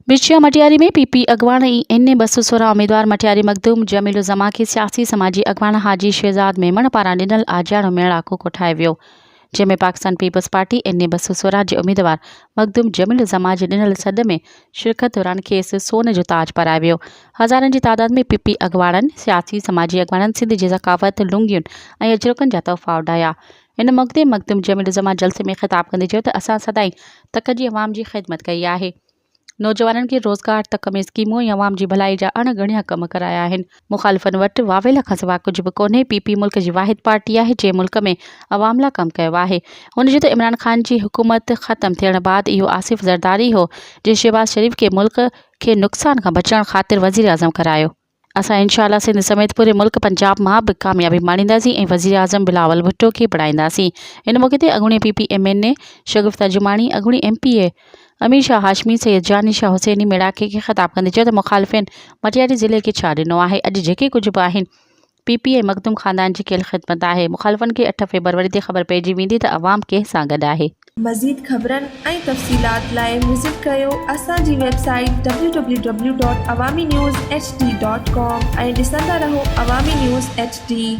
बिछिया मटियारी में PP अगवान N 216 उम्मीदवार मटियारी मखदूम जमील-उज़्ज़मा के सियासी समाजी अगवान हाजी शहजाद मेमन पारां ॾिनल आजियाणो मेड़ाको कोठायो वियो, जंहिंमें पाकिस्तान पीपल्स पार्टी एन 216 जे उम्मीदवार मखदूम जमील-उज़्ज़मा जे ॾिनल सॾ में शिरकत दौरान खेसि सोन जो ताज पारायो वियो। हज़ारनि जी तादाद में पीपी अगवाणनि, सियासी समाजी अगवाणनि सिंध जी ज़कावत, लुंगियुनि ऐं अजरकनि जा तोहफ़ा उॾाया। इन मौक़े ते मखदूम जमील-उज़्ज़मा जलसे में ख़िताब कंदे चयो त असां सदाईं तक जी अवाम जी ख़िदमत कई आहे। नौजवाननि खे रोज़गार तक में स्कीमूं ऐं अवाम जी भलाई जा अणगणिया कम कराया आहिनि। मुख़ालिफ़नि वटि वावेल खां सवाइ कुझु बि कोन्हे। पीपी मुल्क जी वाहिद पार्टी आहे जंहिं मुल्क में अवाम लाइ कमु कयो आहे। हुन चयो त इमरान ख़ान जी हुकूमत ख़त्म थियण बैदि इहो आसिफ़ ज़रदारी हो जंहिं शहबाज़ शरीफ़ खे मुल्क खे नुक़सान खां बचाइण ख़ातिर वज़ीर आज़म करायो। असां इंशाअल्लाह सिंध समेत पूरे मुल्क पंजाब मां बि कामयाबी माणींदासीं ऐं वज़ीर आज़म बिलावल भुट्टो खे बणाईंदासीं। इन मौक़े ते अॻूणी पीपी MNA शगुफ्ता जुमाणी, अॻूणी MPA अमीर शाह हाशमी, सैयद जानी शाह हुसैनी मेड़ाके खे ख़िताब कंदे चयो त मुख़ालिफ़िन मटियारी ज़िले खे छा ॾिनो आहे। अॼु जेके कुझु बि आहिनि पीपी ऐं मखदूम ख़ानदान जी कयल ख़िदमत आहे। मुख़ालिफ़नि खे 8 फ़रवरी ते ख़बर पइजी वेंदी त अवाम कंहिं सां गॾु आहे। मज़ीद ख़बरनि ऐं तफ़सीलात लाइ विज़िट कयो असांजी वेबसाइट www.awamiNewsHD.com ऐं ॾिसंदा रहो अवामी न्यूज़ HD।